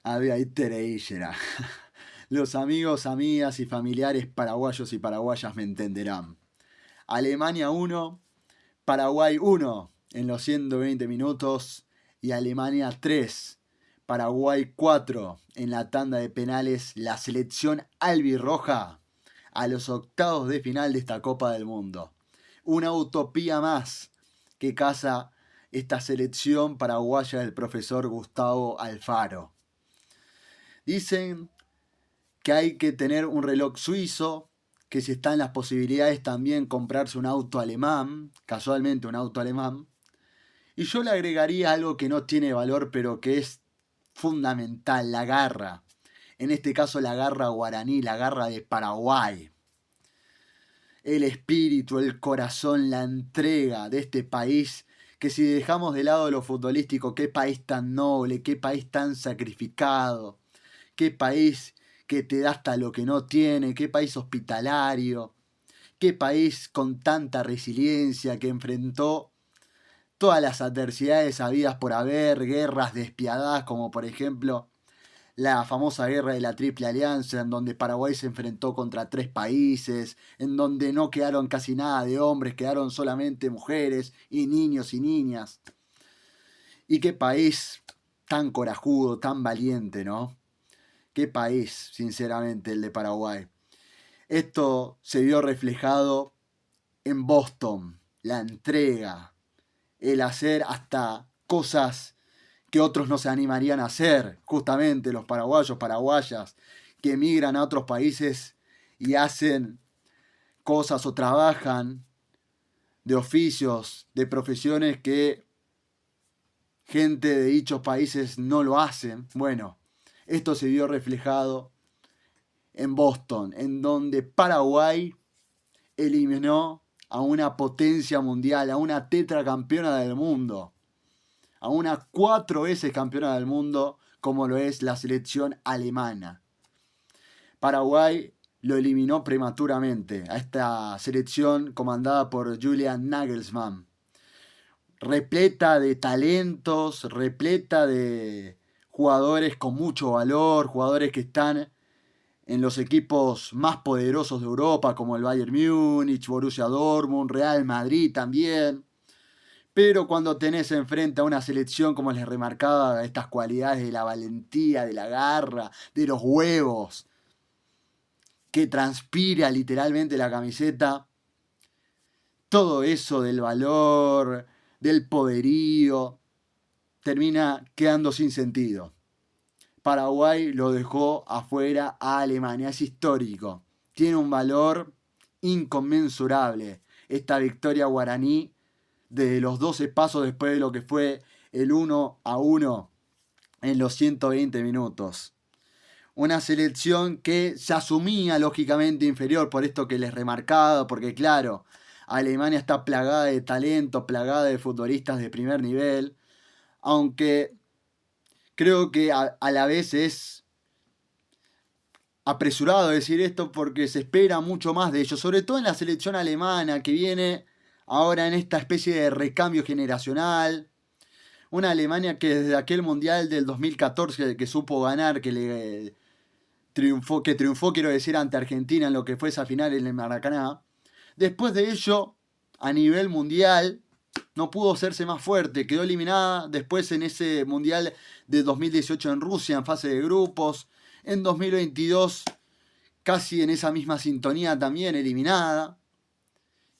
Ahí Tereíra. Los amigos, amigas y familiares paraguayos y paraguayas me entenderán. Alemania 1, Paraguay 1 en los 120 minutos y Alemania 3, Paraguay 4 en la tanda de penales. La selección albirroja a los octavos de final de esta Copa del Mundo. Una utopía más que caza esta selección paraguaya del profesor Gustavo Alfaro. Dicen que hay que tener un reloj suizo, que si están las posibilidades también comprarse un auto alemán, casualmente un auto alemán. Y yo le agregaría algo que no tiene valor, pero que es fundamental, la garra. En este caso la garra guaraní, la garra de Paraguay. El espíritu, el corazón, la entrega de este país, que si dejamos de lado lo futbolístico, qué país tan noble, qué país tan sacrificado, qué país que te da hasta lo que no tiene, qué país hospitalario, qué país con tanta resiliencia que enfrentó todas las adversidades habidas por haber, guerras despiadadas como por ejemplo la famosa guerra de la Triple Alianza, en donde Paraguay se enfrentó contra 3 países, en donde no quedaron casi nada de hombres, quedaron solamente mujeres y niños y niñas. Y qué país tan corajudo, tan valiente, ¿no? Qué país, sinceramente, el de Paraguay. Esto se vio reflejado en Boston, la entrega, el hacer hasta cosas que otros no se animarían a hacer, justamente los paraguayos, paraguayas, que emigran a otros países y hacen cosas o trabajan de oficios, de profesiones que gente de dichos países no lo hacen. Bueno, esto se vio reflejado en Boston, en donde Paraguay eliminó a una potencia mundial, a una tetracampeona del mundo, a una 4 veces campeona del mundo como lo es la selección alemana. Paraguay lo eliminó prematuramente a esta selección comandada por Julian Nagelsmann, repleta de talentos, repleta de jugadores con mucho valor, jugadores que están en los equipos más poderosos de Europa, como el Bayern Múnich, Borussia Dortmund, Real Madrid también. Pero cuando tenés enfrente a una selección, como les remarcaba, estas cualidades de la valentía, de la garra, de los huevos, que transpira literalmente la camiseta, todo eso del valor, del poderío, termina quedando sin sentido. Paraguay lo dejó afuera a Alemania. Es histórico. Tiene un valor inconmensurable esta victoria guaraní desde los 12 pasos después de lo que fue el 1-1 en los 120 minutos. Una selección que se asumía lógicamente inferior por esto que les remarcaba, porque claro, Alemania está plagada de talento, plagada de futbolistas de primer nivel, aunque creo que a la vez es apresurado decir esto porque se espera mucho más de ellos, sobre todo en la selección alemana que viene ahora en esta especie de recambio generacional. Una Alemania que desde aquel Mundial del 2014 que supo ganar, que triunfó, quiero decir, ante Argentina en lo que fue esa final en el Maracaná. Después de ello, a nivel mundial, no pudo hacerse más fuerte, quedó eliminada después en ese Mundial de 2018 en Rusia, en fase de grupos. En 2022, casi en esa misma sintonía también eliminada.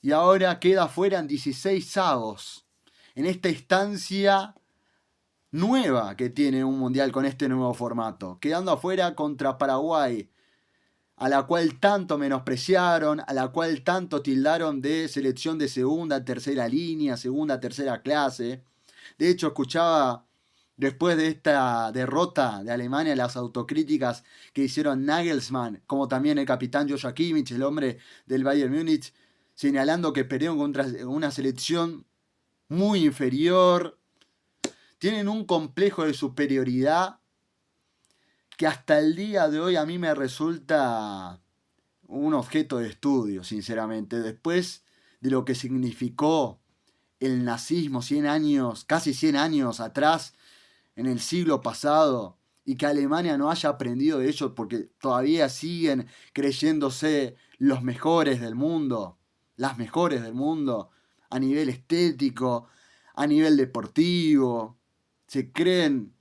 Y ahora queda fuera en 16avos. En esta instancia nueva que tiene un mundial con este nuevo formato. Quedando afuera contra Paraguay, a la cual tanto menospreciaron, a la cual tanto tildaron de selección de segunda, tercera línea, segunda, tercera clase. De hecho, escuchaba después de esta derrota de Alemania las autocríticas que hicieron Nagelsmann, como también el capitán Joshua Kimmich, el hombre del Bayern Múnich, señalando que perdieron contra una selección muy inferior. Tienen un complejo de superioridad que hasta el día de hoy a mí me resulta un objeto de estudio, sinceramente. Después de lo que significó el nazismo 100 años, casi 100 años atrás, en el siglo pasado, y que Alemania no haya aprendido de ellos porque todavía siguen creyéndose los mejores del mundo, las mejores del mundo, a nivel estético, a nivel deportivo. Se creen,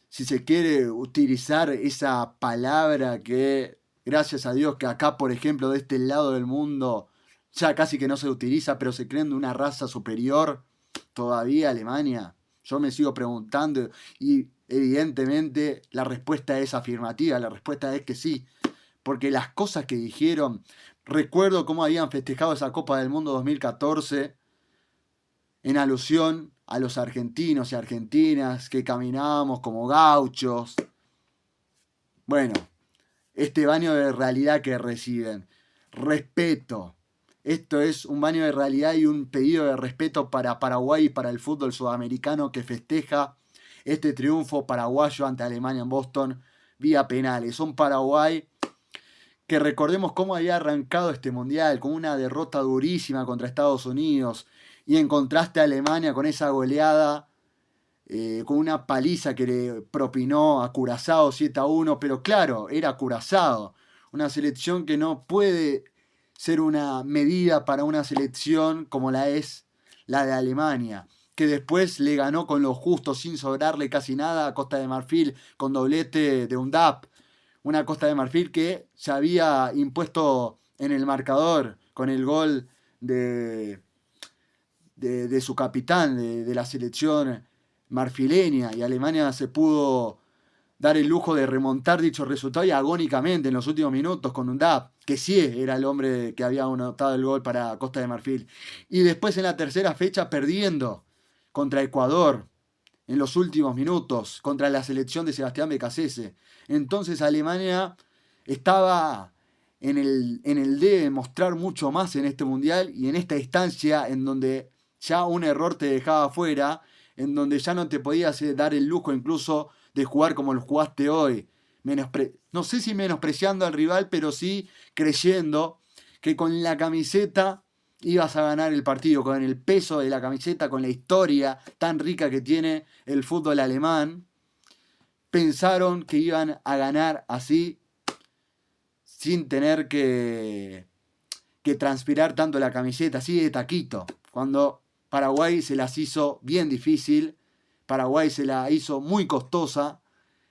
si se quiere utilizar esa palabra que, gracias a Dios, que acá, por ejemplo, de este lado del mundo, ya casi que no se utiliza, pero se creen de una raza superior, todavía Alemania. Yo me sigo preguntando y evidentemente la respuesta es afirmativa, la respuesta es que sí, porque las cosas que dijeron, recuerdo cómo habían festejado esa Copa del Mundo 2014 en alusión a los argentinos y argentinas que caminábamos como gauchos. Bueno, este baño de realidad que reciben. Respeto. Esto es un baño de realidad y un pedido de respeto para Paraguay y para el fútbol sudamericano que festeja este triunfo paraguayo ante Alemania en Boston vía penales. Un Paraguay que recordemos cómo había arrancado este mundial con una derrota durísima contra Estados Unidos y en contraste a Alemania con esa goleada, con una paliza que le propinó a Curazao 7-1, pero claro, era Curazao, una selección que no puede ser una medida para una selección como la es la de Alemania, que después le ganó con lo justo sin sobrarle casi nada a Costa de Marfil con doblete de Undap, una Costa de Marfil que se había impuesto en el marcador con el gol de su capitán de la selección marfileña, y Alemania se pudo dar el lujo de remontar dicho resultado y agónicamente en los últimos minutos con un DAP, que sí era el hombre que había anotado el gol para Costa de Marfil. Y después en la tercera fecha perdiendo contra Ecuador en los últimos minutos, contra la selección de Sebastián Becasese. Entonces Alemania estaba en el de mostrar mucho más en este mundial y en esta instancia en donde ya un error te dejaba fuera, en donde ya no te podías dar el lujo incluso de jugar como lo jugaste hoy. No sé si menospreciando al rival, pero sí creyendo que con la camiseta ibas a ganar el partido, con el peso de la camiseta, con la historia tan rica que tiene el fútbol alemán. Pensaron que iban a ganar así, sin tener que transpirar tanto la camiseta, así de taquito. Cuando Paraguay se las hizo bien difícil, Paraguay se la hizo muy costosa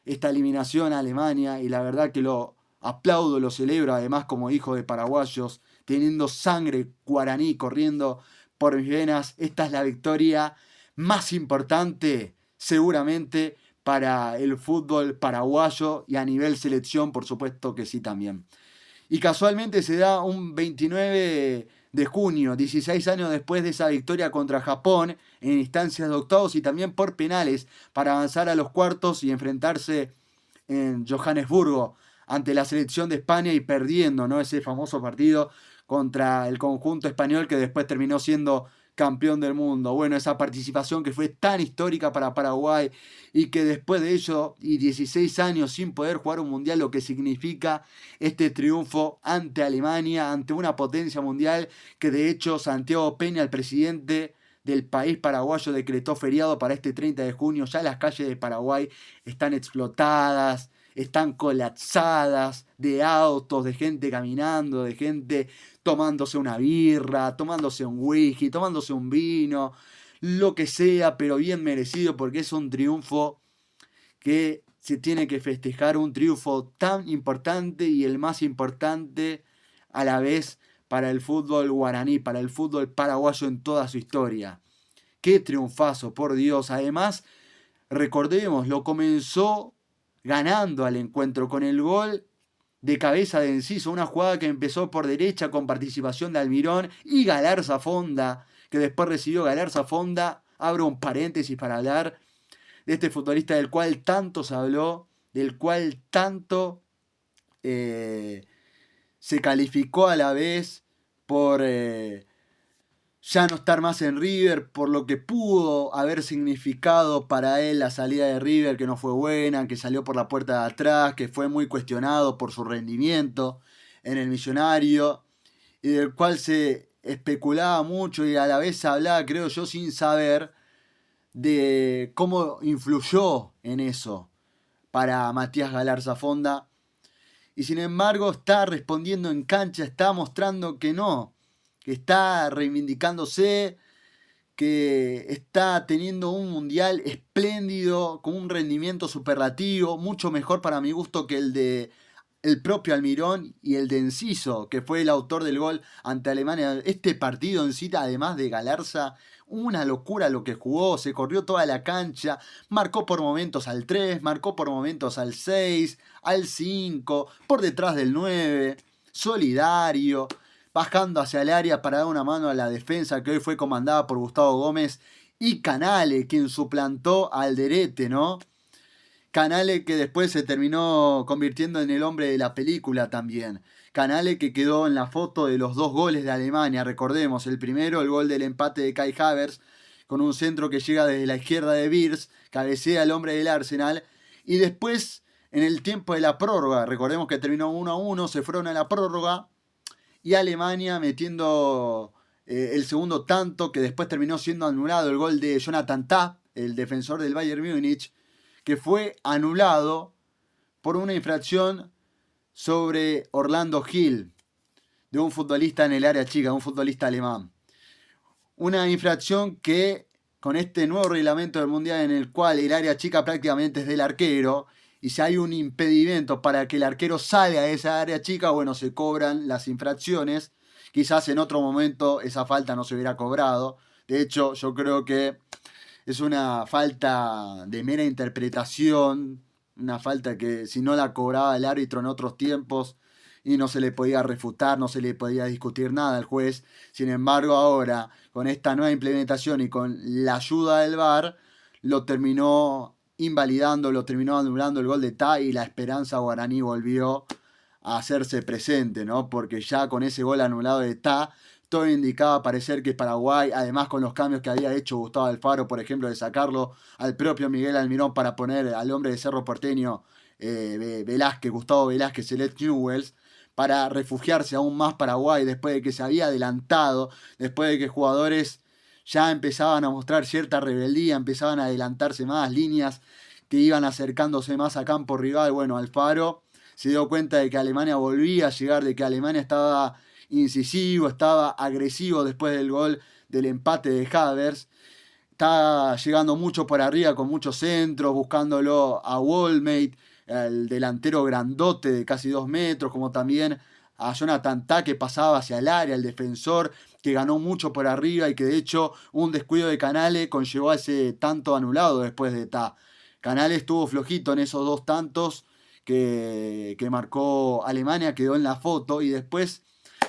esta eliminación a Alemania, y la verdad que lo aplaudo, lo celebro además como hijo de paraguayos, teniendo sangre guaraní corriendo por mis venas. Esta es la victoria más importante seguramente para el fútbol paraguayo y a nivel selección por supuesto que sí también. Y casualmente se da un 29 de junio, 16 años después de esa victoria contra Japón en instancias de octavos y también por penales para avanzar a los cuartos y enfrentarse en Johannesburgo ante la selección de España y perdiendo, ¿no?, ese famoso partido contra el conjunto español que después terminó siendo campeón del mundo. Bueno, esa participación que fue tan histórica para Paraguay y que después de ello y 16 años sin poder jugar un mundial, lo que significa este triunfo ante Alemania, ante una potencia mundial que de hecho Santiago Peña, el presidente del país paraguayo, decretó feriado para este 30 de junio. Ya las calles de Paraguay están explotadas, están colapsadas de autos, de gente caminando, de gente tomándose una birra, tomándose un whisky, tomándose un vino, lo que sea, pero bien merecido porque es un triunfo que se tiene que festejar, un triunfo tan importante y el más importante a la vez para el fútbol guaraní, para el fútbol paraguayo en toda su historia. Qué triunfazo, por Dios. Además, recordemos, lo comenzó ganando al encuentro con el gol de cabeza de Enciso, una jugada que empezó por derecha con participación de Almirón y Galarza Fonda, que después recibió Galarza Fonda. Abro un paréntesis para hablar de este futbolista del cual tanto se habló, del cual tanto se calificó a la vez por ya no estar más en River, por lo que pudo haber significado para él la salida de River, que no fue buena, que salió por la puerta de atrás, que fue muy cuestionado por su rendimiento en el Millonario, y del cual se especulaba mucho y a la vez se hablaba, creo yo, sin saber de cómo influyó en eso para Matías Galarza Fonda. Y sin embargo está respondiendo en cancha, está mostrando que no, que está reivindicándose, que está teniendo un mundial espléndido, con un rendimiento superlativo, mucho mejor para mi gusto que el de el propio Almirón y el de Enciso, que fue el autor del gol ante Alemania. Este partido en sí, además de Galarza, una locura lo que jugó, se corrió toda la cancha, marcó por momentos al 3, marcó por momentos al 6, al 5, por detrás del 9, solidario, bajando hacia el área para dar una mano a la defensa que hoy fue comandada por Gustavo Gómez y Canale, quien suplantó a Alderete, ¿no? Canale que después se terminó convirtiendo en el hombre de la película también. Canale que quedó en la foto de los 2 goles de Alemania, recordemos, el primero, el gol del empate de Kai Havertz, con un centro que llega desde la izquierda de Wirtz, cabecea el hombre del Arsenal, y después, en el tiempo de la prórroga, recordemos que terminó 1-1, se fueron a la prórroga, y Alemania metiendo el segundo tanto, que después terminó siendo anulado, el gol de Jonathan Tah, el defensor del Bayern Múnich, que fue anulado por una infracción sobre Orlando Hill, de un futbolista en el área chica, un futbolista alemán. Una infracción que, con este nuevo reglamento del Mundial en el cual el área chica prácticamente es del arquero, y si hay un impedimento para que el arquero salga de esa área chica, bueno, se cobran las infracciones. Quizás en otro momento esa falta no se hubiera cobrado. De hecho, yo creo que es una falta de mera interpretación, una falta que si no la cobraba el árbitro en otros tiempos y no se le podía refutar, no se le podía discutir nada al juez. Sin embargo, ahora, con esta nueva implementación y con la ayuda del VAR, lo terminó invalidando, lo terminó anulando el gol de Ta, y la esperanza guaraní volvió a hacerse presente, ¿no? Porque ya con ese gol anulado de Ta, todo indicaba parecer que Paraguay, además con los cambios que había hecho Gustavo Alfaro, por ejemplo, de sacarlo al propio Miguel Almirón para poner al hombre de Cerro Porteño, Velázquez, Gustavo Velázquez, Celeste Newells, para refugiarse aún más Paraguay después de que se había adelantado, después de que jugadores ya empezaban a mostrar cierta rebeldía, empezaban a adelantarse más, líneas que iban acercándose más a campo rival. Bueno, Alfaro se dio cuenta de que Alemania volvía a llegar, de que Alemania estaba incisivo, estaba agresivo después del gol del empate de Havertz. Está llegando mucho por arriba con muchos centros, buscándolo a Wallmate, el delantero grandote de casi 2 metros, como también a Jonathan Tah, que pasaba hacia el área, el defensor que ganó mucho por arriba y que de hecho un descuido de Canale conllevó a ese tanto anulado después de Tah. Canale estuvo flojito en esos 2 tantos que marcó Alemania, quedó en la foto y después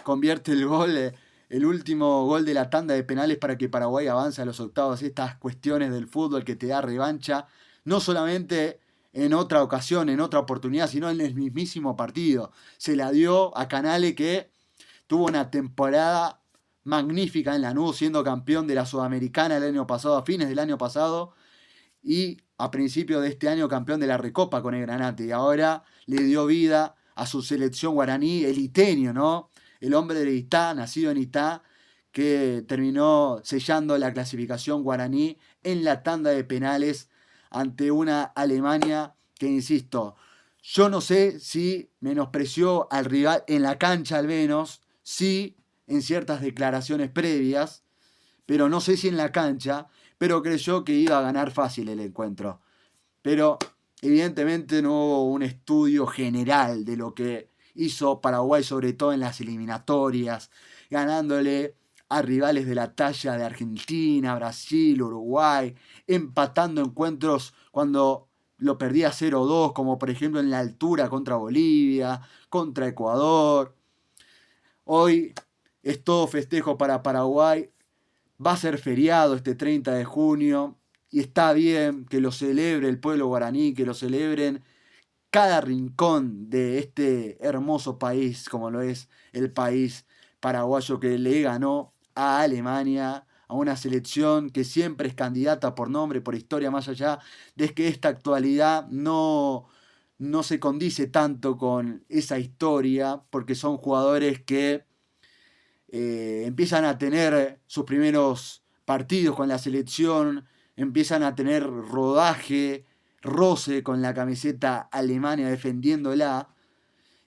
convierte el gol, el último gol de la tanda de penales para que Paraguay avance a los octavos. Estas cuestiones del fútbol que te da revancha, no solamente en otra ocasión, en otra oportunidad, sino en el mismísimo partido. Se la dio a Canale, que tuvo una temporada magnífica en Lanús, siendo campeón de la Sudamericana el año pasado, a fines del año pasado, y a principios de este año campeón de la Recopa con el Granate. Y ahora le dio vida a su selección guaraní, el iteño, ¿no? El hombre de Itá, nacido en Itá, que terminó sellando la clasificación guaraní en la tanda de penales ante una Alemania que, insisto, yo no sé si menospreció al rival en la cancha al menos, sí en ciertas declaraciones previas, pero no sé si en la cancha, pero creyó que iba a ganar fácil el encuentro. Pero evidentemente no hubo un estudio general de lo que hizo Paraguay, sobre todo en las eliminatorias, ganándole a rivales de la talla de Argentina, Brasil, Uruguay, empatando encuentros cuando lo perdía 0-2, como por ejemplo en la altura contra Bolivia, contra Ecuador. Hoy es todo festejo para Paraguay. Va a ser feriado este 30 de junio y está bien que lo celebre el pueblo guaraní, que lo celebren cada rincón de este hermoso país, como lo es el país paraguayo, que le ganó a Alemania, a una selección que siempre es candidata por nombre, por historia, más allá de que esta actualidad no se condice tanto con esa historia, porque son jugadores que empiezan a tener sus primeros partidos con la selección, empiezan a tener rodaje roce con la camiseta Alemania defendiéndola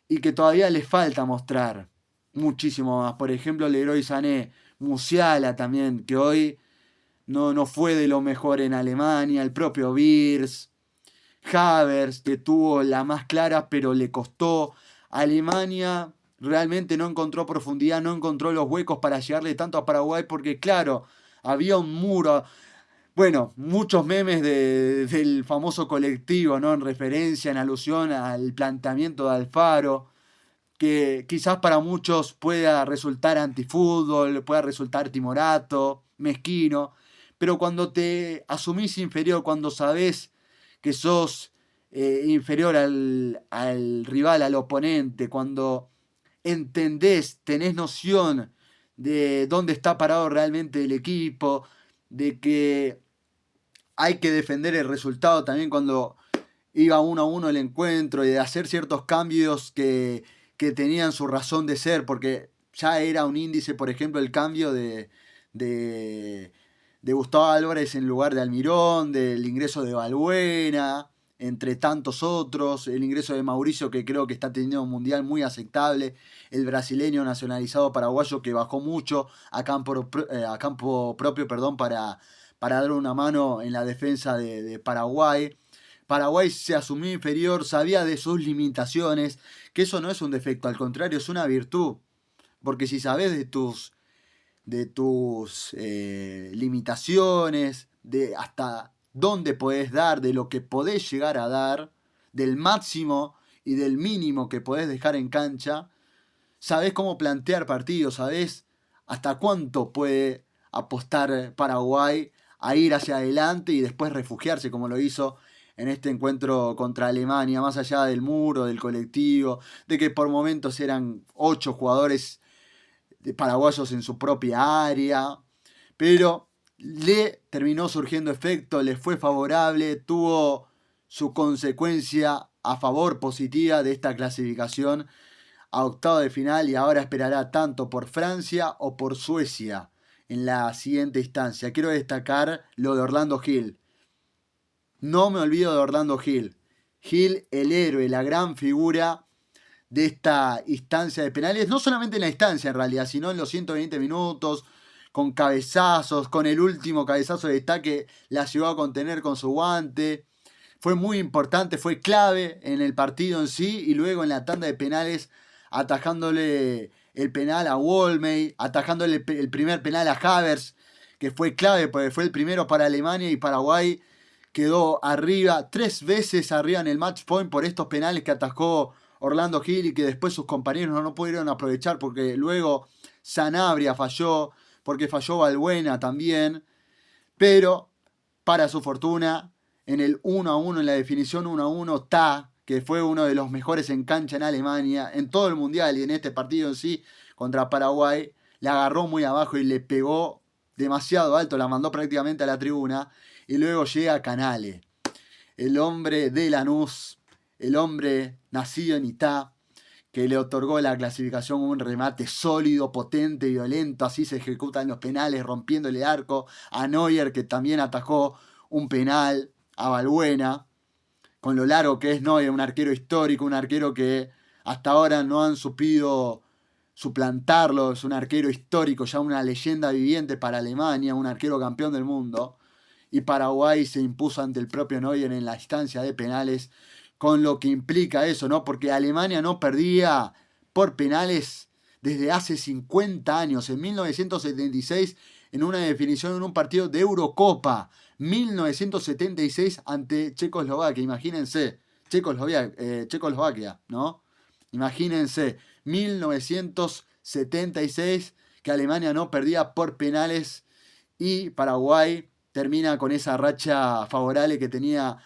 y que todavía le falta mostrar muchísimo más. Por ejemplo, Leroy Sané, Musiala también, que hoy no fue de lo mejor en Alemania, el propio Wirtz, Havertz, que tuvo la más clara, pero le costó. Alemania realmente no encontró profundidad, no encontró los huecos para llegarle tanto a Paraguay, porque claro, había un muro. Bueno, muchos memes del famoso colectivo, ¿no? En referencia, en alusión al planteamiento de Alfaro, que quizás para muchos pueda resultar antifútbol, pueda resultar timorato, mezquino, pero cuando te asumís inferior, cuando sabés que sos inferior al rival, al oponente, cuando entendés, tenés noción de dónde está parado realmente el equipo, de que hay que defender el resultado también cuando iba 1-1 el encuentro y de hacer ciertos cambios que tenían su razón de ser, porque ya era un índice, por ejemplo, el cambio de, de Gustavo Álvarez en lugar de Almirón, del ingreso de Balbuena, entre tantos otros, el ingreso de Mauricio, que creo que está teniendo un mundial muy aceptable, el brasileño nacionalizado paraguayo que bajó mucho a campo propio, perdón, para dar una mano en la defensa de Paraguay. Paraguay se asumió inferior, sabía de sus limitaciones, que eso no es un defecto, al contrario, es una virtud. Porque si sabes de tus limitaciones, de hasta dónde podés dar, de lo que podés llegar a dar, del máximo y del mínimo que podés dejar en cancha, sabés cómo plantear partidos, sabés hasta cuánto puede apostar Paraguay a ir hacia adelante y después refugiarse como lo hizo en este encuentro contra Alemania, más allá del muro, del colectivo, de que por momentos eran 8 jugadores paraguayos en su propia área, pero le terminó surgiendo efecto, le fue favorable, tuvo su consecuencia a favor positiva de esta clasificación a octavo de final y ahora esperará tanto por Francia o por Suecia en la siguiente instancia. Quiero destacar lo de Orlando Gil. No me olvido de Orlando Gil. Gil, el héroe, la gran figura de esta instancia de penales, no solamente en la instancia en realidad, sino en los 120 minutos, con cabezazos, con el último cabezazo de destaque, la llegó a contener con su guante. Fue muy importante, fue clave en el partido en sí y luego en la tanda de penales atajándole el penal a Wolmey, atajándole el primer penal a Havertz, que fue clave porque fue el primero para Alemania y Paraguay quedó arriba, 3 veces arriba en el match point por estos penales que atajó Orlando Gil y que después sus compañeros no pudieron aprovechar porque luego Sanabria falló, porque falló Balbuena también, pero para su fortuna, en el 1-1, en la definición 1-1, Ta, que fue uno de los mejores en cancha en Alemania, en todo el mundial y en este partido en sí, contra Paraguay, la agarró muy abajo y le pegó demasiado alto, la mandó prácticamente a la tribuna, y luego llega Canale, el hombre de Lanús, el hombre nacido en Itá, que le otorgó la clasificación un remate sólido, potente, violento, así se ejecutan los penales, rompiéndole arco a Neuer, que también atajó un penal, a Balbuena, con lo largo que es Neuer, un arquero histórico, un arquero que hasta ahora no han supido suplantarlo, es un arquero histórico, ya una leyenda viviente para Alemania, un arquero campeón del mundo, y Paraguay se impuso ante el propio Neuer en la instancia de penales, con lo que implica eso, ¿no? Porque Alemania no perdía por penales desde hace 50 años, en 1976, en una definición en un partido de Eurocopa, 1976 ante Checoslovaquia, imagínense, Checoslovaquia, ¿no? Imagínense, 1976 que Alemania no perdía por penales y Paraguay termina con esa racha favorable que tenía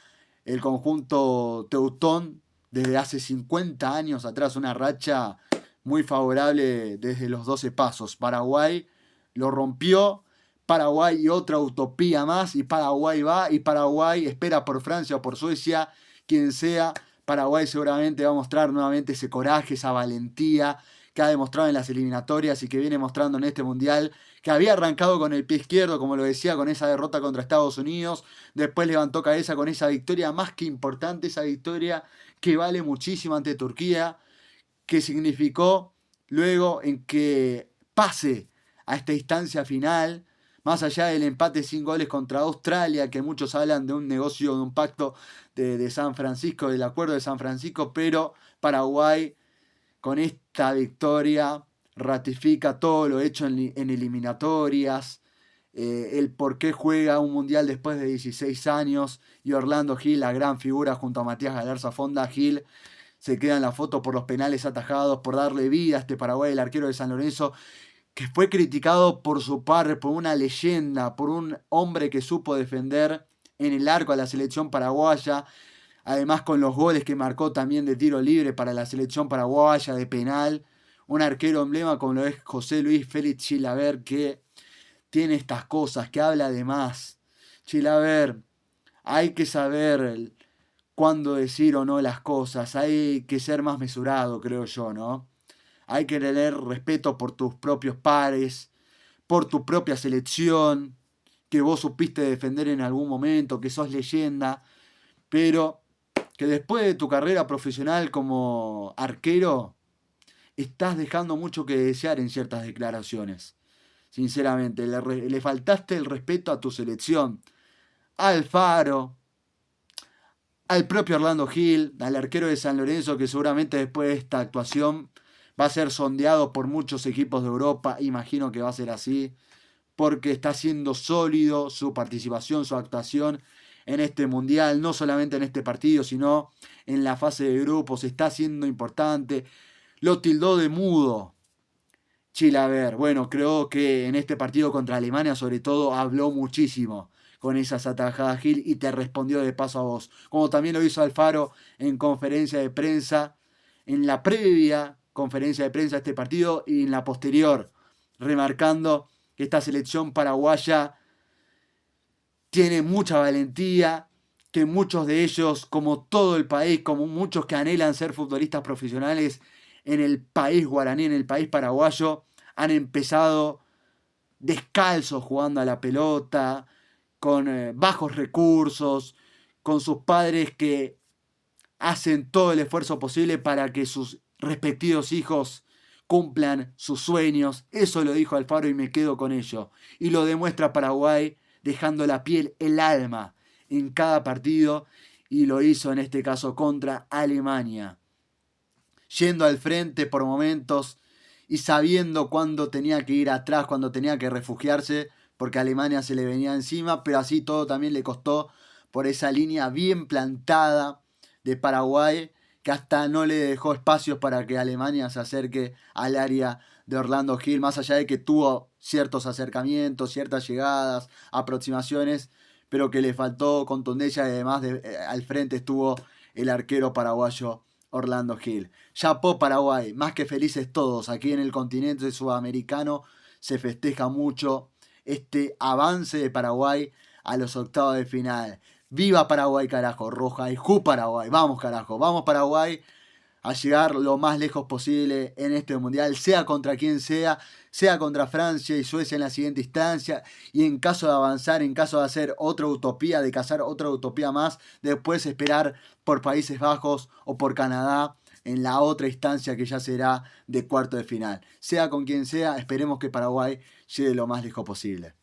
el conjunto teutón desde hace 50 años atrás, una racha muy favorable desde los 12 pasos. Paraguay lo rompió, Paraguay y otra utopía más, y Paraguay va, y Paraguay espera por Francia o por Suecia, quien sea. Paraguay seguramente va a mostrar nuevamente ese coraje, esa valentía que ha demostrado en las eliminatorias y que viene mostrando en este mundial, que había arrancado con el pie izquierdo, como lo decía, con esa derrota contra Estados Unidos, después levantó cabeza con esa victoria más que importante, esa victoria que vale muchísimo ante Turquía, que significó luego en que pase a esta instancia final, más allá del empate sin goles contra Australia, que muchos hablan de un negocio, de un pacto de San Francisco, del acuerdo de San Francisco, pero Paraguay con esta victoria ratifica todo lo hecho en eliminatorias, el por qué juega un mundial después de 16 años, y Orlando Gil, la gran figura junto a Matías Galarza Fonda. Gil se queda en la foto por los penales atajados, por darle vida a este Paraguay, el arquero de San Lorenzo, que fue criticado por su padre, por una leyenda, por un hombre que supo defender en el arco a la selección paraguaya, además con los goles que marcó también de tiro libre para la selección paraguaya, de penal, un arquero emblema como lo es José Luis Félix Chilaver, que tiene estas cosas, que habla de más. Chilaver, hay que saber cuándo decir o no las cosas, hay que ser más mesurado, creo yo, ¿no? Hay que tener respeto por tus propios pares, por tu propia selección, que vos supiste defender en algún momento, que sos leyenda, pero que después de tu carrera profesional como arquero, estás dejando mucho que desear en ciertas declaraciones. Sinceramente, le faltaste el respeto a tu selección, a Alfaro, al propio Orlando Gil, al arquero de San Lorenzo, que seguramente después de esta actuación va a ser sondeado por muchos equipos de Europa. Imagino que va a ser así, porque está siendo sólido su participación, su actuación en este mundial, no solamente en este partido, sino en la fase de grupos. Está siendo importante. Lo tildó de mudo Chilaver. Bueno, creo que en este partido contra Alemania, sobre todo, habló muchísimo con esas atajadas Gil y te respondió de paso a vos. Como también lo hizo Alfaro en conferencia de prensa, en la previa conferencia de prensa de este partido y en la posterior, remarcando que esta selección paraguaya tiene mucha valentía, que muchos de ellos, como todo el país, como muchos que anhelan ser futbolistas profesionales en el país guaraní, en el país paraguayo, han empezado descalzos jugando a la pelota, con bajos recursos, con sus padres que hacen todo el esfuerzo posible para que sus respectivos hijos cumplan sus sueños. Eso lo dijo Alfaro y me quedo con ello. Y lo demuestra Paraguay dejando la piel, el alma en cada partido, y lo hizo en este caso contra Alemania. Yendo al frente por momentos y sabiendo cuándo tenía que ir atrás, cuándo tenía que refugiarse, porque Alemania se le venía encima, pero así todo también le costó por esa línea bien plantada de Paraguay, que hasta no le dejó espacios para que Alemania se acerque al área de Orlando Gil, más allá de que tuvo ciertos acercamientos, ciertas llegadas, aproximaciones, pero que le faltó contundencia y además al frente estuvo el arquero paraguayo Orlando Gil. Chapó Paraguay, más que felices todos, aquí en el continente sudamericano se festeja mucho este avance de Paraguay a los octavos de final. ¡Viva Paraguay, carajo! Roja y Ju Paraguay. Vamos, carajo. Vamos, Paraguay, a llegar lo más lejos posible en este mundial, sea contra quien sea contra Francia y Suecia en la siguiente instancia, y en caso de avanzar, en caso de hacer otra utopía, de cazar otra utopía más, después esperar por Países Bajos o por Canadá en la otra instancia que ya será de cuarto de final. Sea con quien sea, esperemos que Paraguay llegue lo más lejos posible.